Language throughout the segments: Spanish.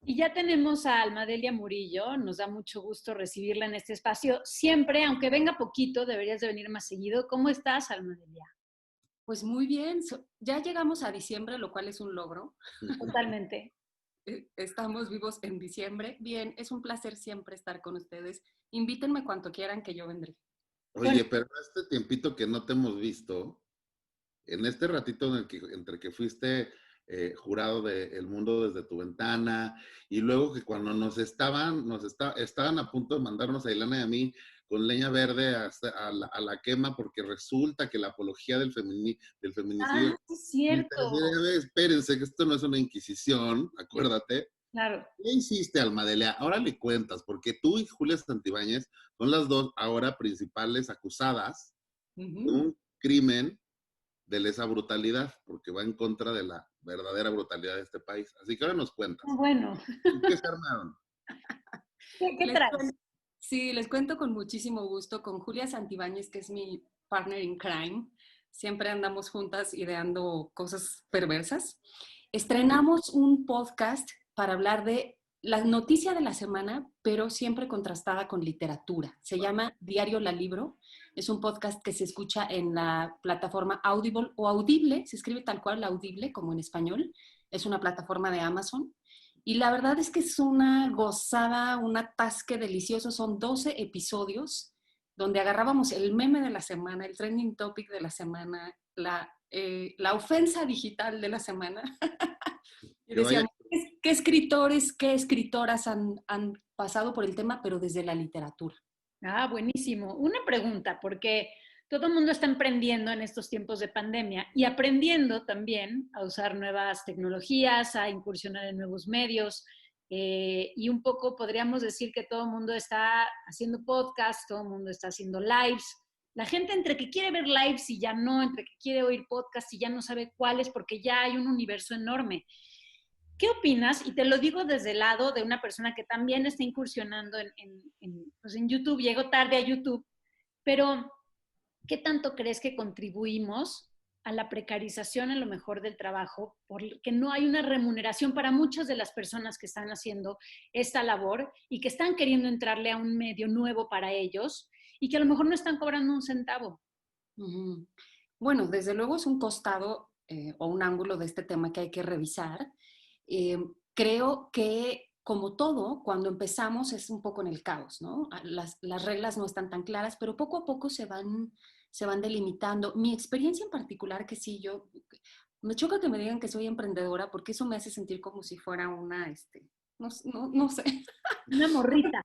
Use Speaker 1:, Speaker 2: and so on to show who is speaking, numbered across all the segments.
Speaker 1: Y ya tenemos a Almadelia Murillo, nos da mucho gusto recibirla en este espacio. Siempre, aunque venga poquito, deberías de venir más seguido. ¿Cómo estás, Almadelia?
Speaker 2: Pues muy bien, ya llegamos a diciembre, lo cual es un logro.
Speaker 1: Totalmente.
Speaker 2: Estamos vivos en diciembre. Bien, es un placer siempre estar con ustedes. Invítenme cuanto quieran que yo vendré.
Speaker 1: Bueno,
Speaker 3: Oye, pero en este tiempito que no te hemos visto, en este ratito entre que fuiste jurado de El Mundo desde tu ventana, y luego que cuando estaban a punto de mandarnos a Ilana y a mí con leña verde a la quema, porque resulta que la apología del feminicidio,
Speaker 1: sí es cierto.
Speaker 3: espérense, que esto no es una inquisición, acuérdate.
Speaker 1: Claro.
Speaker 3: ¿Qué hiciste, Almadelia? Ahora le cuentas, porque tú y Julia Santibáñez son las dos ahora principales acusadas de un crimen de lesa brutalidad, porque va en contra de la verdadera brutalidad de este país. Así que ahora nos cuentas.
Speaker 1: Bueno,
Speaker 3: ¿Qué se armaron?
Speaker 1: ¿qué
Speaker 2: Les
Speaker 1: traes?
Speaker 2: cuen- sí, les cuento con muchísimo gusto con Julia Santibáñez, que es mi partner in crime. Siempre andamos juntas ideando cosas perversas. Estrenamos un podcast para hablar de la noticia de la semana, pero siempre contrastada con literatura. Se llama Diario La Libro. Es un podcast que se escucha en la plataforma Audible o Audible, se escribe tal cual Audible como en español. Es una plataforma de Amazon. Y la verdad es que es una gozada, un atasque delicioso. Son 12 episodios donde agarrábamos el meme de la semana, el trending topic de la semana, la ofensa digital de la semana. Y
Speaker 3: Que vaya,
Speaker 2: decíamos, ¿qué escritores, qué escritoras han pasado por el tema, pero desde la literatura?
Speaker 1: Buenísimo. Una pregunta, porque todo el mundo está emprendiendo en estos tiempos de pandemia y aprendiendo también a usar nuevas tecnologías, a incursionar en nuevos medios. Y un poco podríamos decir que todo el mundo está haciendo podcasts, todo el mundo está haciendo lives. La gente entre que quiere ver lives y ya no, entre que quiere oír podcasts y ya no sabe cuáles, porque ya hay un universo enorme. ¿Qué opinas? Y te lo digo desde el lado de una persona que también está incursionando pues en YouTube, llego tarde a YouTube, pero ¿qué tanto crees que contribuimos a la precarización a lo mejor del trabajo, porque no hay una remuneración para muchas de las personas que están haciendo esta labor y que están queriendo entrarle a un medio nuevo para ellos y que a lo mejor no están cobrando un centavo?
Speaker 2: Uh-huh. Bueno, desde luego es un costado o un ángulo de este tema que hay que revisar. Creo que, como todo, cuando empezamos es un poco en el caos, ¿no? Las reglas no están tan claras, pero poco a poco se van delimitando. Mi experiencia en particular, que sí, me choca que me digan que soy emprendedora porque eso me hace sentir como si fuera una, no sé.
Speaker 1: Una morrita.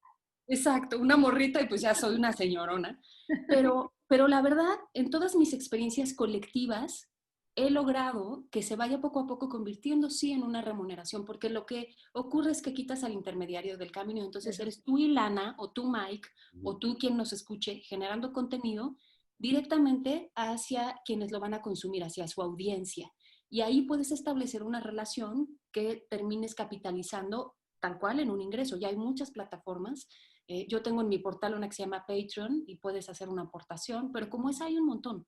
Speaker 2: Exacto, una morrita y pues ya soy una señorona. Pero la verdad, en todas mis experiencias colectivas, he logrado que se vaya poco a poco convirtiendo, sí, en una remuneración, porque lo que ocurre es que quitas al intermediario del camino, entonces eres tú, Ilana, o tú, Mike, o tú quien nos escuche, generando contenido directamente hacia quienes lo van a consumir, hacia su audiencia. Y ahí puedes establecer una relación que termines capitalizando tal cual en un ingreso. Ya hay muchas plataformas. Yo tengo en mi portal una que se llama Patreon y puedes hacer una aportación, pero como esa hay un montón.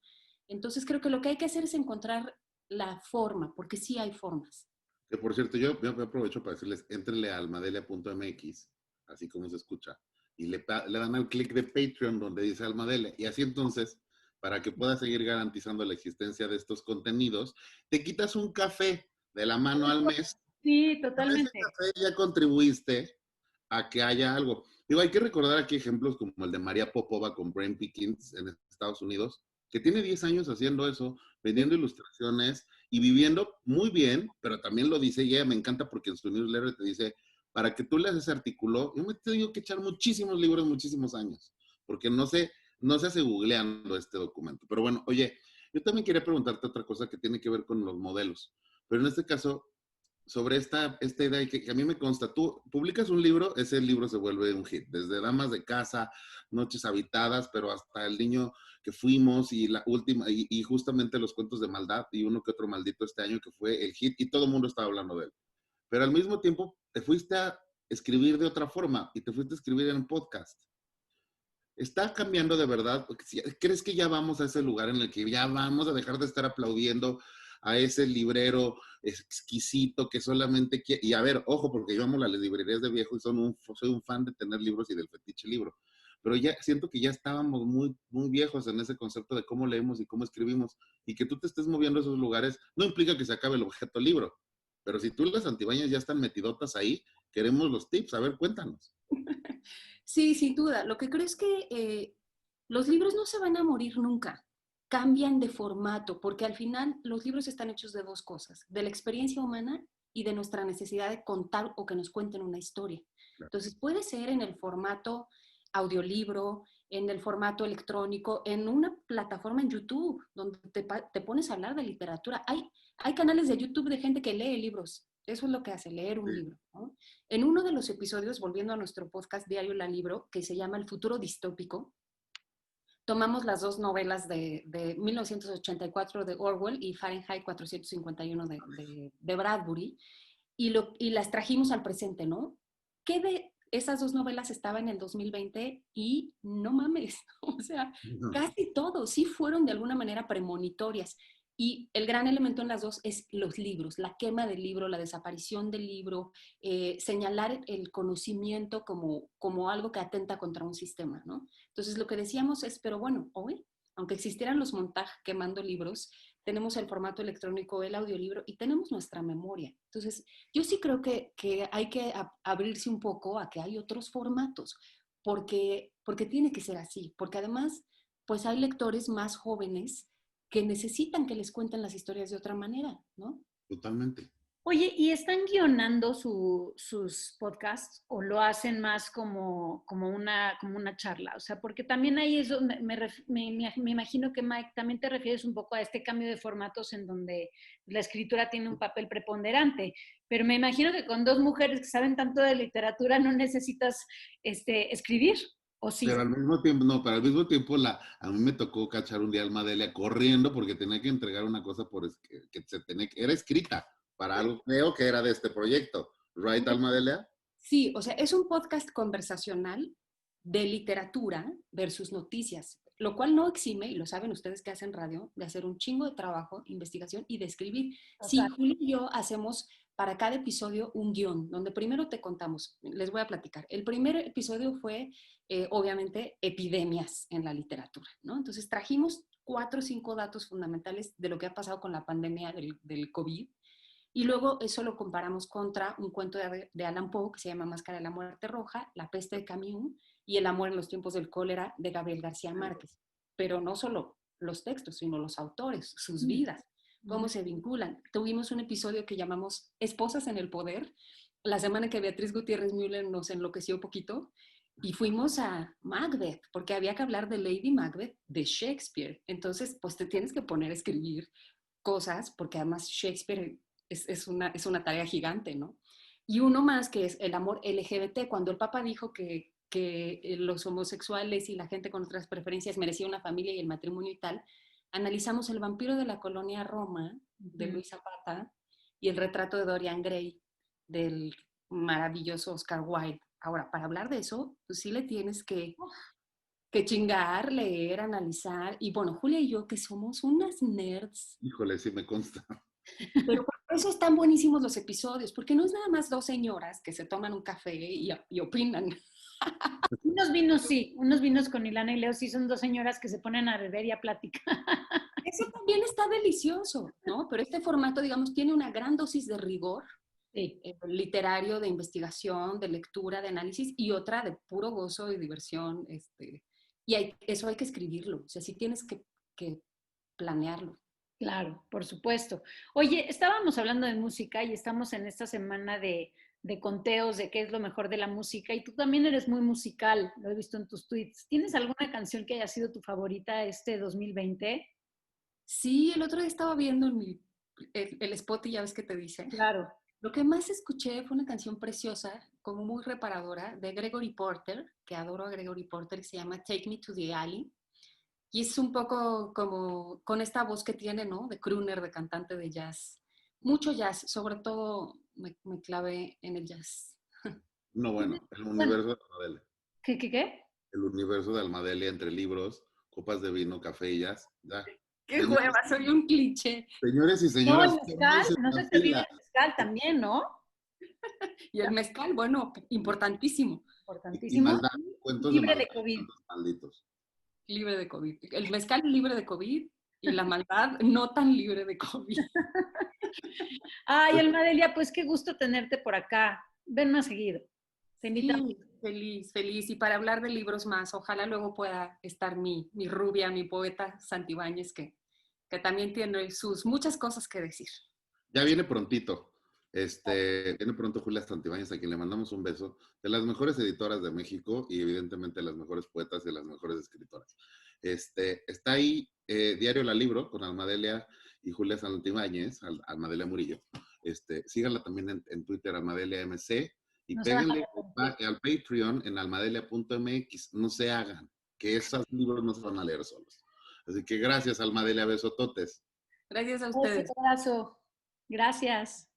Speaker 2: Entonces creo que lo que hay que hacer es encontrar la forma, porque sí hay formas.
Speaker 3: que por cierto, yo aprovecho para decirles, entrenle a almadelia.mx, así como se escucha, y le dan al clic de Patreon donde dice Almadelia, y así entonces, para que puedas seguir garantizando la existencia de estos contenidos, te quitas un café de la mano al mes.
Speaker 1: Sí,
Speaker 3: Con ese
Speaker 1: totalmente.
Speaker 3: café ya contribuiste a que haya algo. Digo, hay que recordar aquí ejemplos como el de María Popova con Brain Pickings en Estados Unidos, que tiene 10 años haciendo eso, vendiendo ilustraciones y viviendo muy bien, pero también lo dice, y ella me encanta porque en su newsletter te dice, para que tú leas ese artículo, yo me he tenido que echar muchísimos libros, muchísimos años, porque no se hace googleando este documento. Pero bueno, oye, yo también quería preguntarte otra cosa que tiene que ver con los modelos, pero en este caso, sobre esta idea que a mí me consta, tú publicas un libro, ese libro se vuelve un hit, desde Damas de Casa, Noches Habitadas, pero hasta El Niño que Fuimos y la última, y justamente Los Cuentos de Maldad y uno que otro maldito este año que fue el hit y todo el mundo estaba hablando de él. Pero al mismo tiempo te fuiste a escribir de otra forma y te fuiste a escribir en un podcast. ¿Está cambiando de verdad? ¿Crees que ya vamos a ese lugar en el que ya vamos a dejar de estar aplaudiendo a ese librero exquisito que solamente quiere... Y a ver, ojo, porque yo amo las librerías de viejo y soy un fan de tener libros y del fetiche libro. Pero ya siento que ya estábamos muy viejos en ese concepto de cómo leemos y cómo escribimos. Y que tú te estés moviendo a esos lugares no implica que se acabe el objeto libro. Pero si tú las Antibañas ya están metidotas ahí, queremos los tips. A ver, cuéntanos.
Speaker 2: Sí, sin duda. Lo que creo es que los libros no se van a morir nunca. Cambian de formato, porque al final los libros están hechos de dos cosas, de la experiencia humana y de nuestra necesidad de contar o que nos cuenten una historia. Entonces puede ser en el formato audiolibro, en el formato electrónico, en una plataforma en YouTube, donde te pones a hablar de literatura. Hay canales de YouTube de gente que lee libros. Eso es lo que hace, leer un libro, ¿no? En uno de los episodios, volviendo a nuestro podcast Diario La Libro, que se llama El futuro distópico, tomamos las dos novelas de 1984 de Orwell y Fahrenheit 451 de Bradbury y las trajimos al presente, ¿no? ¿Qué de esas dos novelas estaban en el 2020? Y no mames, o sea, casi todos sí fueron de alguna manera premonitorias. Y el gran elemento en las dos es los libros, la quema del libro, la desaparición del libro, señalar el conocimiento como algo que atenta contra un sistema, ¿no? Entonces lo que decíamos es, pero bueno, hoy, aunque existieran los montajes quemando libros, tenemos el formato electrónico, el audiolibro y tenemos nuestra memoria. Entonces, yo sí creo que hay que abrirse un poco a que hay otros formatos, porque tiene que ser así, porque además, pues hay lectores más jóvenes que necesitan que les cuenten las historias de otra manera, ¿no?
Speaker 3: Totalmente.
Speaker 1: Oye, ¿y están guionando sus podcasts o lo hacen más como una charla? O sea, porque también ahí eso me imagino que, Mike, también te refieres un poco a este cambio de formatos en donde la escritura tiene un papel preponderante, pero me imagino que con dos mujeres que saben tanto de literatura no necesitas escribir, ¿o sí?
Speaker 3: Pero al mismo tiempo, no, pero al mismo tiempo a mí me tocó cachar un día a Alma Delia corriendo porque tenía que entregar una cosa era escrita para algo, creo que era de este proyecto. ¿Right, Alma Delia?
Speaker 2: Sí, o sea, es un podcast conversacional de literatura versus noticias, lo cual no exime, y lo saben ustedes que hacen radio, de hacer un chingo de trabajo, investigación y de escribir. Sí,
Speaker 1: Total.
Speaker 2: Julio y yo hacemos para cada episodio un guión, donde primero te contamos, les voy a platicar. El primer episodio fue, obviamente, epidemias en la literatura, ¿no? Entonces trajimos 4 o 5 datos fundamentales de lo que ha pasado con la pandemia del COVID. Y luego eso lo comparamos contra un cuento de Allan Poe que se llama Máscara de la Muerte Roja, La peste de Camus y El amor en los tiempos del cólera de Gabriel García Márquez. Pero no solo los textos, sino los autores, sus vidas, cómo se vinculan. Tuvimos un episodio que llamamos Esposas en el Poder, la semana que Beatriz Gutiérrez Müller nos enloqueció poquito, y fuimos a Macbeth, porque había que hablar de Lady Macbeth de Shakespeare. Entonces, pues te tienes que poner a escribir cosas, porque además Shakespeare es una tarea gigante, ¿no? Y uno más que es el amor LGBT, cuando el Papa dijo que los homosexuales y la gente con otras preferencias merecía una familia y el matrimonio y tal, analizamos El vampiro de la colonia Roma, de Luis Zapata, y el retrato de Dorian Gray, del maravilloso Oscar Wilde. Ahora, para hablar de eso, pues sí le tienes que chingar, leer, analizar. Y bueno, Julia y yo, que somos unas nerds.
Speaker 3: Híjole, sí me consta.
Speaker 2: Pero por eso están buenísimos los episodios, porque no es nada más dos señoras que se toman un café y opinan.
Speaker 1: Unos vinos sí, unos vinos con Ilana y Leo sí son dos señoras que se ponen a beber y a platicar.
Speaker 2: Eso también está delicioso, ¿no? Pero este formato, digamos, tiene una gran dosis de rigor
Speaker 1: Sí.
Speaker 2: literario, de investigación, de lectura, de análisis, y otra de puro gozo y diversión. Eso hay que escribirlo, o sea, sí tienes que planearlo.
Speaker 1: Claro, por supuesto. Oye, estábamos hablando de música y estamos en esta semana de conteos de qué es lo mejor de la música y tú también eres muy musical, lo he visto en tus tweets. ¿Tienes alguna canción que haya sido tu favorita este 2020?
Speaker 2: Sí, el otro día estaba viendo el spot y ya ves que te dice.
Speaker 1: Claro.
Speaker 2: Lo que más escuché fue una canción preciosa, como muy reparadora, de Gregory Porter, que adoro a Gregory Porter, que se llama Take Me to the Alley. Y es un poco como con esta voz que tiene, ¿no? De crooner, de cantante de jazz. Mucho jazz, sobre todo me clavé en el jazz.
Speaker 3: No, bueno, el
Speaker 1: Bueno,
Speaker 3: universo de Almadelia.
Speaker 1: ¿qué?
Speaker 3: El universo de Almadelia entre libros, copas de vino, café y jazz. Ya.
Speaker 2: Qué hueva, soy un cliché.
Speaker 3: Señores y
Speaker 1: No,
Speaker 3: señoras,
Speaker 1: el mezcal, no se te olvide el mezcal también, ¿no?
Speaker 2: Y el mezcal, bueno, importantísimo.
Speaker 3: y
Speaker 1: Importantísimo.
Speaker 3: maldad, cuentos de
Speaker 1: Libre de
Speaker 3: maldad,
Speaker 1: COVID.
Speaker 3: cuentos malditos.
Speaker 2: Libre de COVID. El mezcal libre de COVID y la maldad no tan libre de COVID.
Speaker 1: Ay, Almadelia, pues qué gusto tenerte por acá. Ven más seguido. Te invitamos.
Speaker 2: Sí, feliz, feliz. Y para hablar de libros más, ojalá luego pueda estar mi rubia, mi poeta Santibáñez, que también tiene sus muchas cosas que decir.
Speaker 3: Ya viene prontito. Viene pronto Julia Santibáñez, a quien le mandamos un beso, de las mejores editoras de México y evidentemente las mejores poetas y las mejores escritoras. Está ahí Diario La Libro con Almadelia y Julia Santibáñez, Almadelia Murillo. Síganla también en Twitter, Almadelia MC, y
Speaker 1: No se van a
Speaker 3: péguenle
Speaker 1: arrepentir.
Speaker 3: al Patreon en almadelia.mx. No se hagan, que esos libros no se van a leer solos. Así que gracias, Almadelia, besototes.
Speaker 2: Gracias a
Speaker 1: Beso,
Speaker 2: ustedes.
Speaker 1: abrazo. Gracias.